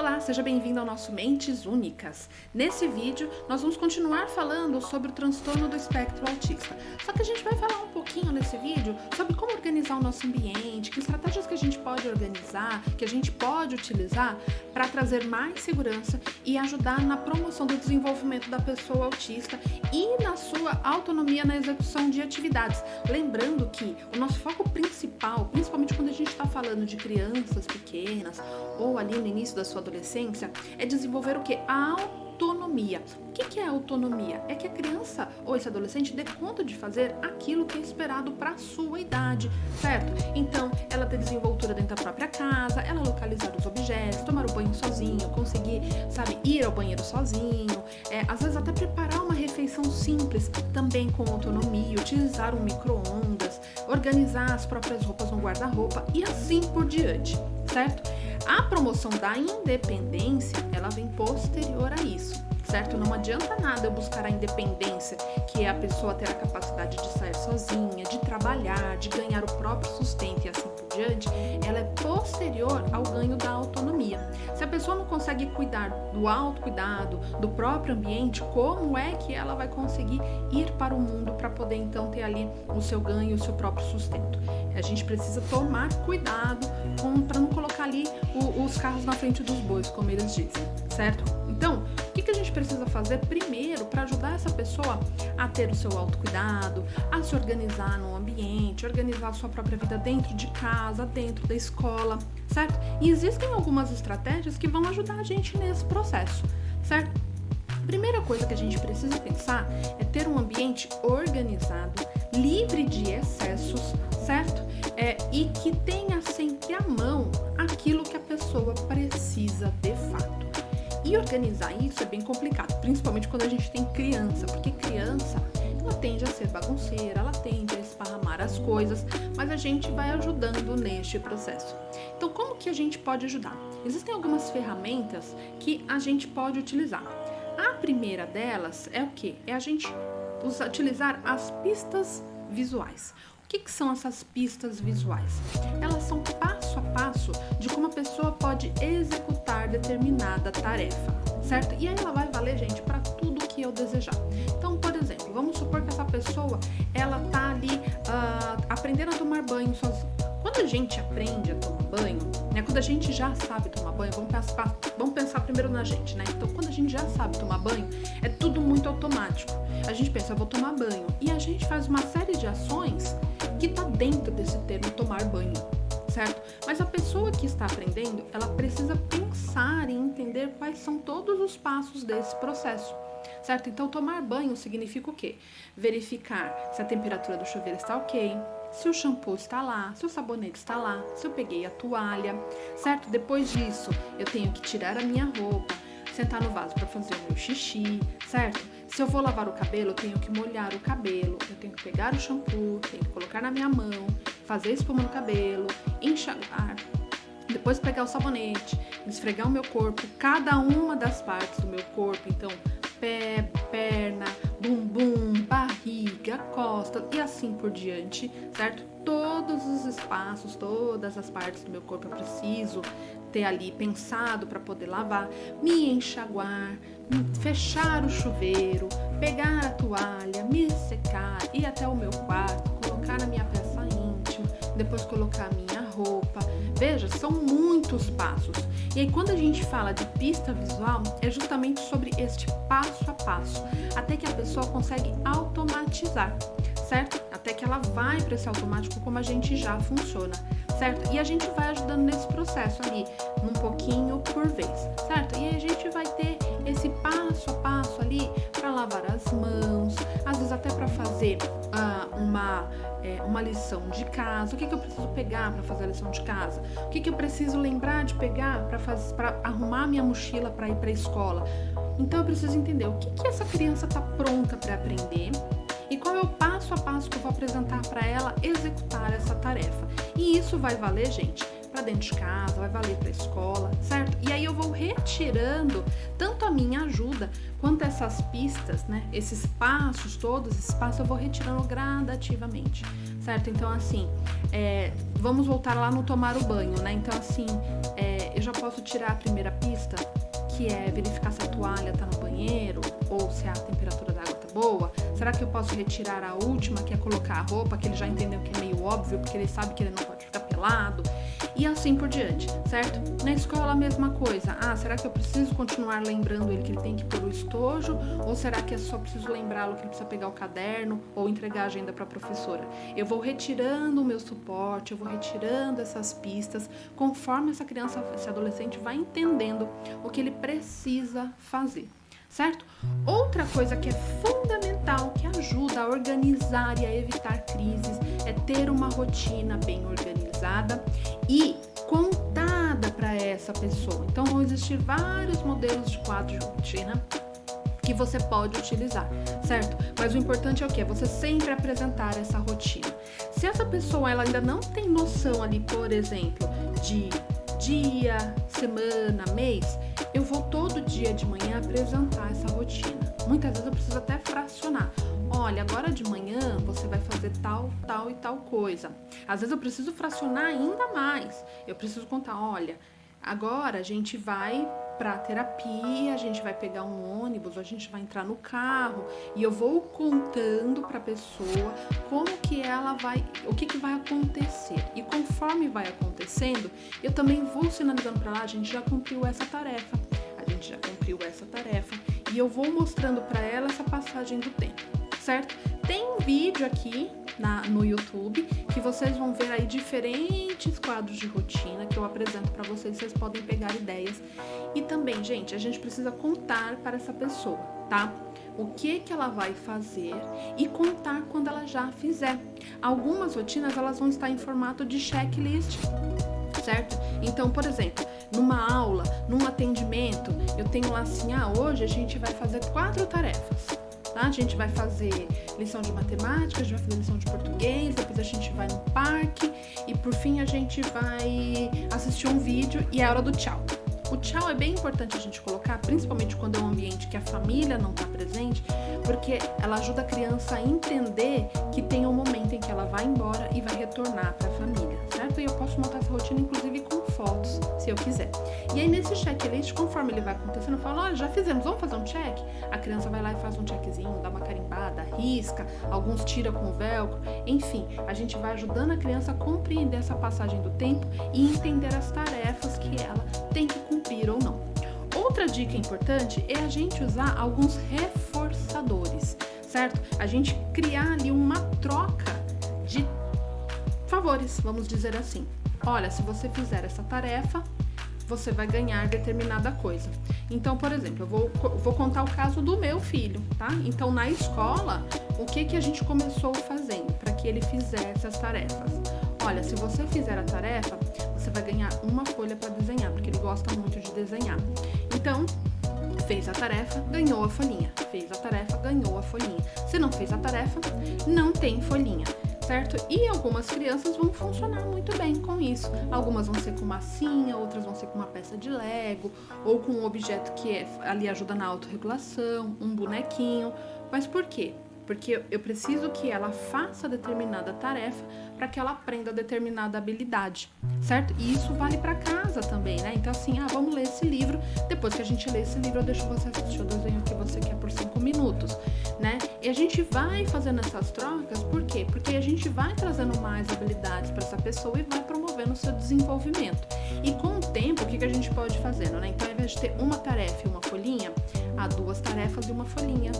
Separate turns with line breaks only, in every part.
Olá, seja bem-vindo ao nosso Mentes Únicas. Nesse vídeo, nós vamos continuar falando sobre o transtorno do espectro autista. Só que a gente vai falar um pouquinho nesse vídeo sobre como organizar o nosso ambiente, que estratégias que a gente pode organizar, que a gente pode utilizar para trazer mais segurança e ajudar na promoção do desenvolvimento da pessoa autista e na sua autonomia na execução de atividades. Lembrando que o nosso foco principal, principalmente quando a gente está falando de crianças pequenas ou ali no início da sua adolescência, é desenvolver o que? A autonomia. O que é autonomia? É que a criança ou esse adolescente dê conta de fazer aquilo que é esperado para a sua idade, certo? Então, ela ter desenvoltura dentro da própria casa, ela localizar os objetos, tomar o banho sozinho, conseguir, ir ao banheiro sozinho, às vezes até preparar uma refeição simples, também com autonomia, utilizar um micro-ondas, organizar as próprias roupas no guarda-roupa e assim por diante, certo? A promoção da independência, ela vem posterior a isso, certo? Não adianta nada eu buscar a independência, que é a pessoa ter a capacidade de sair sozinha, de trabalhar, de ganhar o próprio sustento e assim por diante, ela é posterior ao ganho da autonomia. Se a pessoa não consegue cuidar do autocuidado, do próprio ambiente, como é que ela vai conseguir ir para o mundo para poder então ter ali o seu ganho e o seu próprio sustento? A gente precisa tomar cuidado para não colocar ali os carros na frente dos bois, como eles dizem, certo? Então, o que a gente precisa fazer primeiro para ajudar essa pessoa a ter o seu autocuidado, a se organizar no ambiente, organizar a sua própria vida dentro de casa, dentro da escola, certo? E existem algumas estratégias que vão ajudar a gente nesse processo, certo? A primeira coisa que a gente precisa pensar é ter um ambiente organizado, livre de excessos, certo? E que tenha sempre à mão aquilo que a pessoa precisa de fato. E organizar isso é bem complicado, principalmente quando a gente tem criança, porque criança, ela tende a ser bagunceira, ela tende a esparramar as coisas, mas a gente vai ajudando neste processo. Então, como que a gente pode ajudar? Existem algumas ferramentas que a gente pode utilizar. A primeira delas é o quê? É a gente utilizar as pistas visuais. O que são essas pistas visuais? Elas são passo a passo de como a pessoa pode executar determinada tarefa, certo? E aí ela vai valer, gente, para tudo que eu desejar. Então, por exemplo, vamos supor que essa pessoa, ela tá ali aprendendo a tomar banho sozinha. Quando a gente aprende a tomar banho, né? Quando a gente já sabe tomar banho, vamos pensar primeiro na gente, né? Então, quando a gente já sabe tomar banho, é tudo muito automático. A gente pensa, eu vou tomar banho. E a gente faz uma série de ações que tá dentro desse termo tomar banho, certo? Mas a pessoa que está aprendendo, ela precisa pensar e entender quais são todos os passos desse processo, certo? Então, tomar banho significa o quê? Verificar se a temperatura do chuveiro está ok, se o shampoo está lá, se o sabonete está lá, se eu peguei a toalha, certo? Depois disso, eu tenho que tirar a minha roupa, sentar no vaso para fazer o meu xixi, certo? Se eu vou lavar o cabelo, eu tenho que molhar o cabelo, eu tenho que pegar o shampoo, tenho que colocar na minha mão, fazer espuma no cabelo, enxaguar, depois pegar o sabonete, esfregar o meu corpo, cada uma das partes do meu corpo, então pé, perna, bumbum, barriga, costa e assim por diante, certo? Todos os espaços, todas as partes do meu corpo eu preciso ter ali pensado para poder lavar, me enxaguar, fechar o chuveiro, pegar a toalha, me secar, ir até o meu quarto, colocar na minha peça íntima, depois colocar a minha roupa. Veja, são muitos passos. E aí quando a gente fala de pista visual, é justamente sobre este passo a passo, até que a pessoa consegue automatizar, certo? Até que ela vai para esse automático como a gente já funciona, certo? E a gente vai ajudando nesse processo ali, um pouquinho por vez, certo? E aí a gente vai ter esse passo a passo ali para lavar as mãos, às vezes até para fazer uma lição de casa. O que eu preciso pegar para fazer a lição de casa? O que eu preciso lembrar de pegar para arrumar minha mochila para ir para a escola? Então eu preciso entender o que essa criança está pronta para aprender e qual é o passo a passo que eu vou apresentar para ela executar essa tarefa. E isso vai valer, gente, para dentro de casa, vai valer para a escola, certo? E aí eu vou retirando tanto a minha ajuda quanto essas pistas, né? Esses passos todos, esses passos eu vou retirando gradativamente, certo? Então assim, vamos voltar lá no tomar o banho, né? Então, assim, eu já posso tirar a primeira pista, que é verificar se a toalha tá no banheiro ou se a temperatura da água tá boa. Será que eu posso retirar a última, que é colocar a roupa, que ele já entendeu que é meio óbvio, porque ele sabe que ele não pode ficar pelado, e assim por diante, certo? Na escola a mesma coisa. Será que eu preciso continuar lembrando ele que ele tem que pôr o estojo, ou será que eu só preciso lembrá-lo que ele precisa pegar o caderno ou entregar a agenda para a professora? Eu vou retirando o meu suporte, eu vou retirando essas pistas, conforme essa criança, esse adolescente vai entendendo o que ele precisa fazer, certo? Outra coisa que é fundamental, que ajuda a organizar e a evitar crises, é ter uma rotina bem organizada e contada para essa pessoa. Então, vão existir vários modelos de quadro de rotina que você pode utilizar, certo? Mas o importante é o quê? Você sempre apresentar essa rotina. Se essa pessoa ela ainda não tem noção ali, por exemplo, de dia, semana, mês, eu vou todo dia de manhã apresentar essa rotina. Muitas vezes eu preciso até fracionar. Olha, agora de manhã você vai fazer tal, tal e tal coisa. Às vezes eu preciso fracionar ainda mais. Eu preciso contar, olha, agora a gente vai para terapia, a gente vai pegar um ônibus, a gente vai entrar no carro, e eu vou contando para a pessoa como que ela vai, o que vai acontecer. E conforme vai acontecendo, eu também vou sinalizando para lá, a gente já cumpriu essa tarefa, e eu vou mostrando para ela essa passagem do tempo, certo? Tem um vídeo aqui no YouTube que vocês vão ver aí diferentes quadros de rotina que eu apresento para vocês podem pegar ideias. E também, gente, a gente precisa contar para essa pessoa, tá? O que ela vai fazer e contar quando ela já fizer. Algumas rotinas, elas vão estar em formato de checklist, certo? Então, por exemplo, numa aula, num atendimento, eu tenho lá assim, hoje a gente vai fazer 4 tarefas. Tá? A gente vai fazer lição de matemática, a gente vai fazer lição de português, depois a gente vai no parque e por fim a gente vai assistir um vídeo e é a hora do tchau. O tchau é bem importante a gente colocar, principalmente quando é um ambiente que a família não está presente, porque ela ajuda a criança a entender que tem um momento em que ela vai embora e vai retornar para a família, certo? E eu posso montar essa rotina, inclusive, com fotos, se eu quiser. E aí, nesse checklist, conforme ele vai acontecendo, eu falo, olha, já fizemos, vamos fazer um check? A criança vai lá e faz um checkzinho, dá uma carimbada, risca, alguns tira com o velcro, enfim, a gente vai ajudando a criança a compreender essa passagem do tempo e entender as tarefas que ela tem que cumprir ou não. Outra dica importante é a gente usar alguns reforçadores, certo? A gente criar ali uma troca de favores, vamos dizer assim. Olha, se você fizer essa tarefa, você vai ganhar determinada coisa. Então, por exemplo, eu vou contar o caso do meu filho, tá? Então, na escola, o que a gente começou fazendo para que ele fizesse as tarefas? Olha, se você fizer a tarefa, você vai ganhar uma folha para desenhar, porque ele gosta muito de desenhar. Então, fez a tarefa, ganhou a folhinha. Fez a tarefa, ganhou a folhinha. Se não fez a tarefa, não tem folhinha, certo? E algumas crianças vão funcionar muito bem com isso. Algumas vão ser com massinha, outras vão ser com uma peça de Lego, ou com um objeto que ali ajuda na autorregulação, um bonequinho. Mas por quê? Porque eu preciso que ela faça determinada tarefa para que ela aprenda determinada habilidade, certo? E isso vale para casa também, né? Então assim, vamos ler esse livro. Depois que a gente lê esse livro, eu deixo você assistir o desenho que você quer por 5 minutos, né? E a gente vai fazendo essas trocas, por quê? Porque a gente vai trazendo mais habilidades para essa pessoa e vai promovendo o seu desenvolvimento. E com o tempo, o que a gente pode fazendo, né? Então, ao invés de ter uma tarefa e uma folhinha, há 2 tarefas e uma folhinha.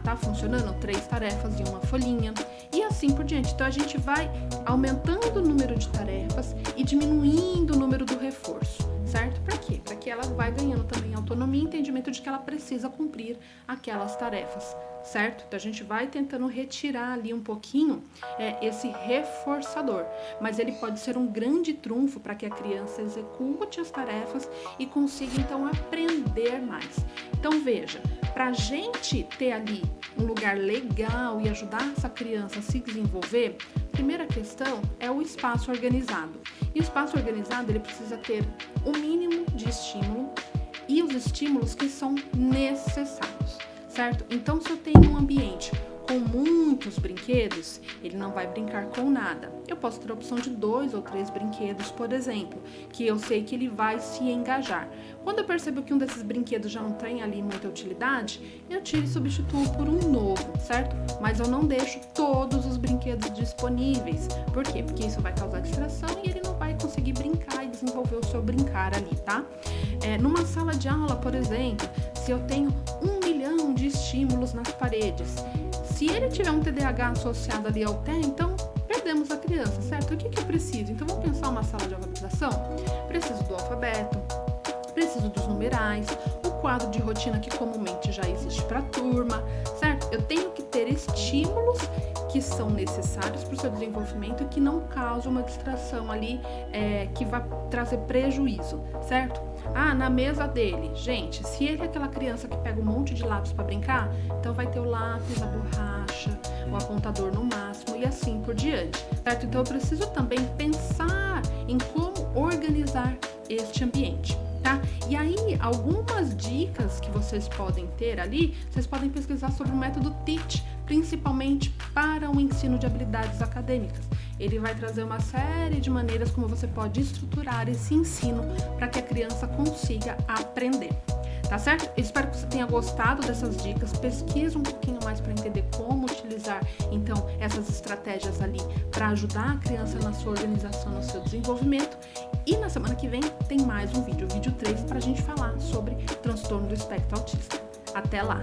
Tá funcionando? 3 tarefas e uma folhinha. E assim por diante. Então, a gente vai aumentando o número de tarefas e diminuindo o número do reforço, certo? Para quê? Para que ela vai ganhando também autonomia e entendimento de que ela precisa cumprir aquelas tarefas, certo? Então, a gente vai tentando retirar ali um pouquinho esse reforçador. Mas ele pode ser um grande trunfo para que a criança execute as tarefas e consiga, então, aprender mais. Então, veja, para a gente ter ali um lugar legal e ajudar essa criança a se desenvolver, a primeira questão é o espaço organizado. E o espaço organizado, ele precisa ter o mínimo de estímulo e os estímulos que são necessários, certo? Então, se eu tenho um ambiente com muitos brinquedos, ele não vai brincar com nada. Eu posso ter a opção de 2 ou 3 brinquedos, por exemplo, que eu sei que ele vai se engajar. Quando eu percebo que um desses brinquedos já não tem ali muita utilidade, eu tiro e substituo por um novo, certo? Mas eu não deixo todos os brinquedos disponíveis. Por quê? Porque isso vai causar distração e ele não vai conseguir brincar e desenvolver o seu brincar ali, tá? Numa sala de aula, por exemplo, se eu tenho 1 milhão de estímulos nas paredes, se ele tiver um TDAH associado ali ao TEA, então perdemos a criança, certo? O que eu preciso? Então vamos pensar uma sala de alfabetização? Preciso do alfabeto, preciso dos numerais, o quadro de rotina que comumente já existe para a turma, certo? Eu tenho que ter estímulos que são necessários para o seu desenvolvimento e que não causam uma distração ali que vai trazer prejuízo, certo? Na mesa dele, gente, se ele é aquela criança que pega um monte de lápis para brincar, então vai ter o lápis, a borracha, o apontador no máximo e assim por diante, certo? Então eu preciso também pensar em como organizar este ambiente. Tá? E aí, algumas dicas que vocês podem ter ali, vocês podem pesquisar sobre o método TEACH, principalmente para o ensino de habilidades acadêmicas. Ele vai trazer uma série de maneiras como você pode estruturar esse ensino para que a criança consiga aprender. Tá certo? Eu espero que você tenha gostado dessas dicas. Pesquisa um pouquinho mais para entender como utilizar, então, essas estratégias ali para ajudar a criança na sua organização, no seu desenvolvimento. E na semana que vem tem mais um vídeo 3, para a gente falar sobre transtorno do espectro autista. Até lá!